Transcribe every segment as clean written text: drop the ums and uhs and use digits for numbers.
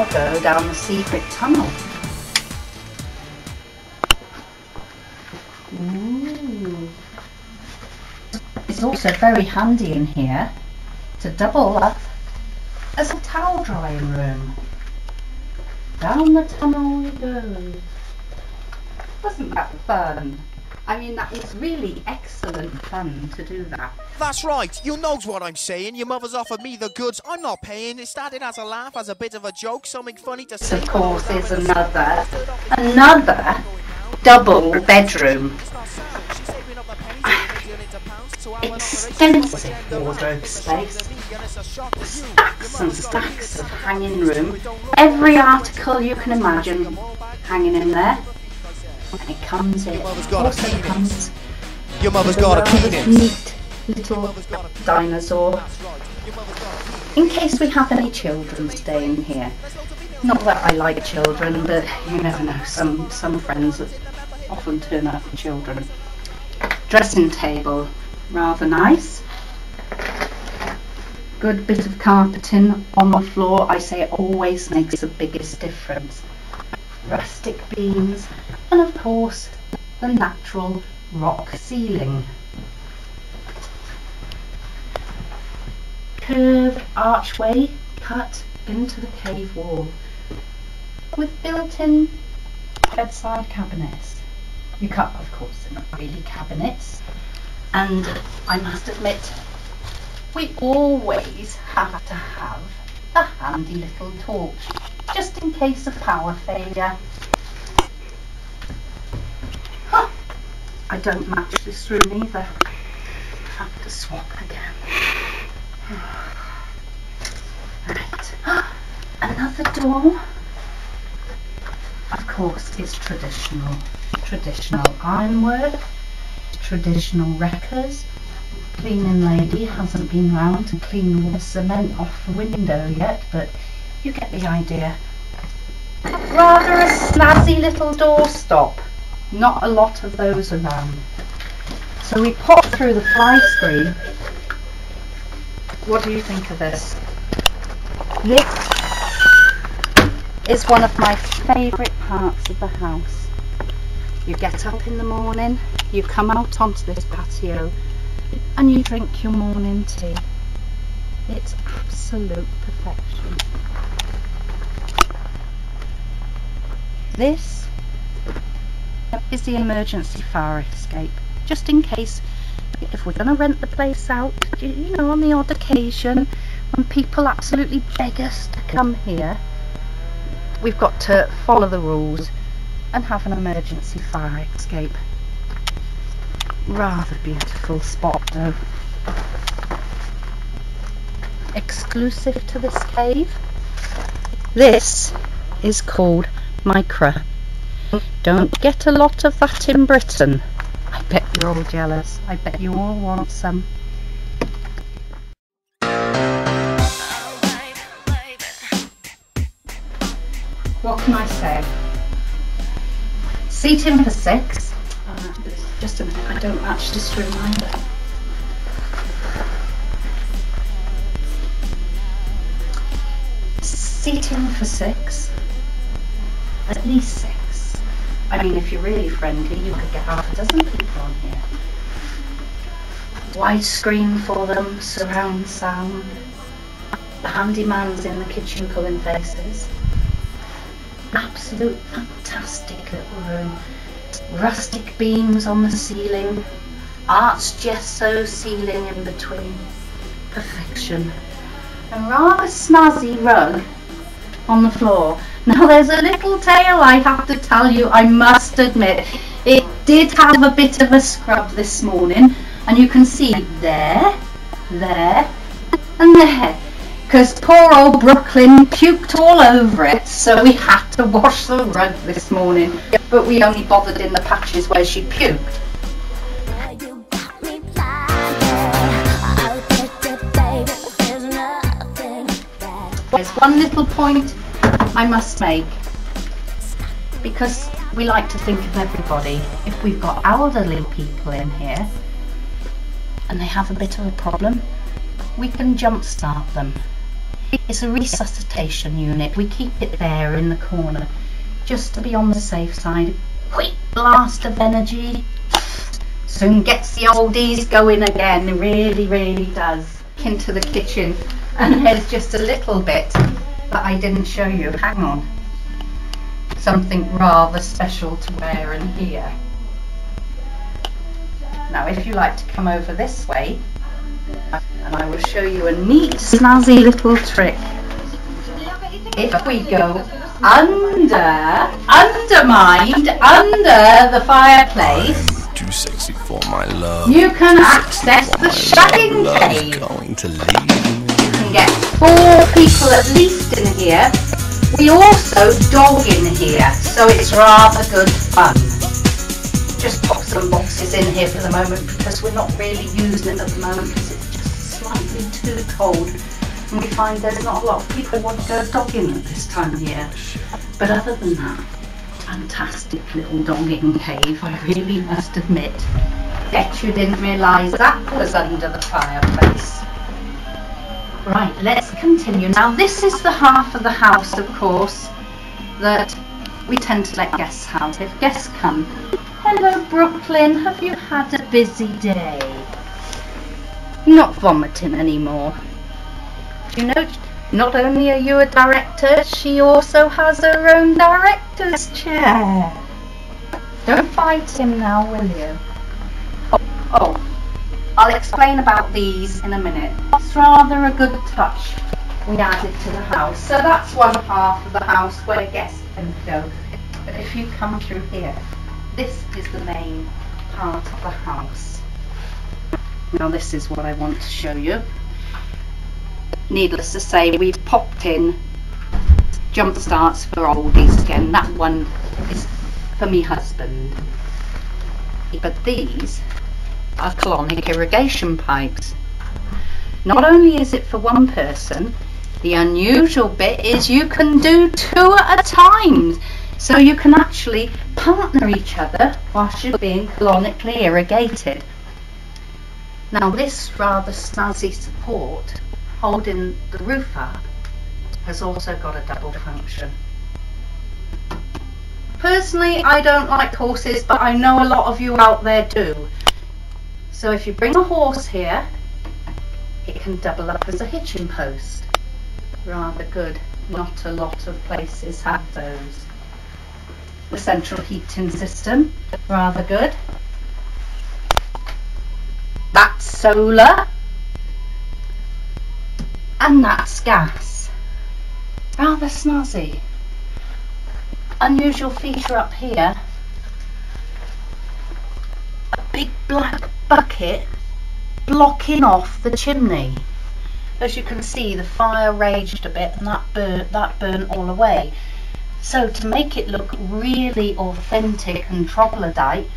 I'll go down the secret tunnel. Ooh. It's also very handy in here to double up as a towel drying room. Down the tunnel we go. Wasn't that fun? I mean, that is really excellent fun to do that. That's right, you knows what I'm saying. Your mother's offered me the goods. I'm not paying. It started as a laugh, as a bit of a joke, something funny to say. Of course, is another double bedroom. Extensive wardrobe space. Stacks and stacks of hanging room. Every article you can imagine hanging in there. And it comes in. Also comes your mother's got a penis. Neat little dinosaur. In case we have any children staying here. Not that I like children, but you never know. Some friends often turn up with children. Dressing table, rather nice. Good bit of carpeting on the floor. I say it always makes the biggest difference. Rustic beams, and of course the natural rock ceiling. Curved archway cut into the cave wall with built-in bedside cabinets. You can't, of course, they're not really cabinets, and I must admit we always have to have a handy little torch just in case of power failure. Huh. I don't match this room either. I have to swap again. Right. Another door. Of course, it's traditional. Traditional ironwork, traditional wreckers. Cleaning lady hasn't been round to clean all the cement off the window yet, but you get the idea. Rather a snazzy little doorstop. Not a lot of those around. So we pop through the fly screen. What do you think of this? This is one of my favourite parts of the house. You get up in the morning, you come out onto this patio and you drink your morning tea. It's absolute perfection. This is the emergency fire escape, just in case, if we're going to rent the place out, you know, on the odd occasion when people absolutely beg us to come here, we've got to follow the rules and have an emergency fire escape. Rather beautiful spot though. Exclusive to this cave, this is called Micra. Don't get a lot of that in Britain. I bet you're all jealous. I bet you all want some. What can I say? Seating for 6. Just a minute, I don't match this room either. Seating for 6. At least 6. I mean, if you're really friendly, you could get half a dozen people on here. Widescreen for them, surround sound. The handyman's in the kitchen pulling faces. Absolute fantastic little room. Rustic beams on the ceiling. Arched gesso ceiling in between. Perfection. A rather snazzy rug on the floor. Now there's a little tale I have to tell you, I must admit. It did have a bit of a scrub this morning, and you can see there, there and there, because poor old Brooklyn puked all over it, so we had to wash the rug this morning, but we only bothered in the patches where she puked. There's one little point I must make, because we like to think of everybody. If we've got elderly people in here and they have a bit of a problem, we can jumpstart them. It's a resuscitation unit. We keep it there in the corner just to be on the safe side. Quick blast of energy soon gets the oldies going again. It really, really does. Into the kitchen, and there's just a little bit that I didn't show you. Hang on. Something rather special to wear in here. Now if you like to come over this way, and I will show you a neat snazzy little trick. If we go undermined under the fireplace, too sexy for my love. you can access the shagging cave. Going to leave me. You can get 4 people at least in here. We also dog in here, so it's rather good fun. Just pop some boxes in here for the moment because we're not really using it at the moment because it's just slightly too cold. And we find there's not a lot of people who want to go dogging at this time of year. But other than that, fantastic little dogging cave, I really must admit. Bet you didn't realise that was under the fireplace. Right, let's continue. Now this is the half of the house, of course, that we tend to let guests have if guests come. Hello Brooklyn, have you had a busy day? Not vomiting anymore. Do you know, not only are you a director, she also has her own director's chair. Don't fight him now, will you? Oh, I'll explain about these in a minute. It's rather a good touch we added to the house. So that's one half of the house where guests can go. But if you come through here, this is the main part of the house. Now this is what I want to show you. Needless to say, we've popped in jump starts for oldies again. That one is for me husband. But these are colonic irrigation pipes. Not only is it for one person, the unusual bit is you can do 2 at a time. So you can actually partner each other whilst you're being colonically irrigated. Now this rather snazzy support holding the roof up has also got a double function. Personally, I don't like horses, but I know a lot of you out there do. So if you bring a horse here, it can double up as a hitching post. Rather good. Not a lot of places have those. The central heating system, rather good. That's solar. And that's gas. Rather snazzy. Unusual feature up here. A big black bucket blocking off the chimney. As you can see, the fire raged a bit and that burnt all away. So to make it look really authentic and troglodyte,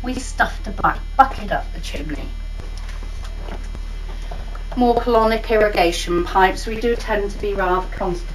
we stuffed a black bucket up the chimney. More colonic irrigation pipes. We do tend to be rather constipated.